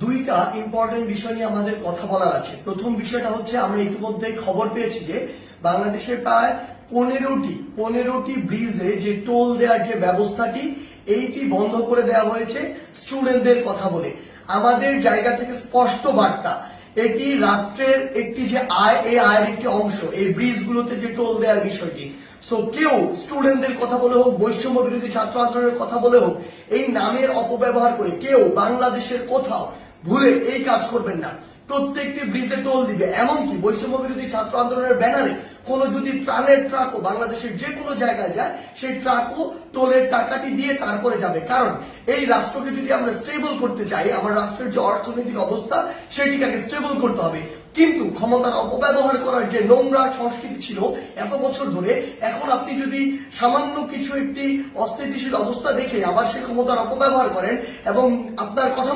দুইটা ইম্পর্টেন্ট বিষয় নিয়ে আমাদের কথা বলার আছে। প্রথম বিষয়টা হচ্ছে আমরা ইতিমধ্যে খবর পেয়েছি যে বাংলাদেশের প্রায় 15টি ব্রিজে যে টোল দেওয়ার যে ব্যবস্থাটি এইটি বন্ধ করে দেওয়া হয়েছে স্টুডেন্টদের কথা বলে। আমাদের জায়গা থেকে স্পষ্ট বার্তা, এটি রাষ্ট্রের একটি যে আয়, এই আয়ের একটি অংশ এই ব্রিজগুলোতে যে টোল দেওয়ার বিষয়টি। সো কেউ স্টুডেন্টদের কথা বলে হোক, বৈষম্য বিরোধী ছাত্র আন্দোলনের কথা বলে হোক, এই নামের অপব্যবহার করে কেউ বাংলাদেশের কোথাও ভুলে এই কাজ করবেন না। প্রত্যেকটি ব্রিজে টোল দিবে, এমনকি বৈষম্য বিরোধী ছাত্র আন্দোলনের ব্যানারে কোন যদি ত্রাণের ট্রাকও বাংলাদেশের যে কোনো জায়গায় যায়, সেই ট্রাকও টোলের টাকাটি দিয়ে তারপরে যাবে। কারণ এই রাষ্ট্রকে যদি আমরা স্টেবল করতে চাই, আমার রাষ্ট্রের যে অর্থনৈতিক অবস্থা সেটিকে স্টেবল করতে হবে। কিন্তু ক্ষমতার অপব্যবহার করার যে নোংরা সংস্কৃতি ছিল এত বছর ধরে, এখন আপনি যদি সামান্য কিছু একটি অস্থিতিশীল অবস্থা দেখে আবার সে ক্ষমতার অপব্যবহার করেন এবং আপনার কথা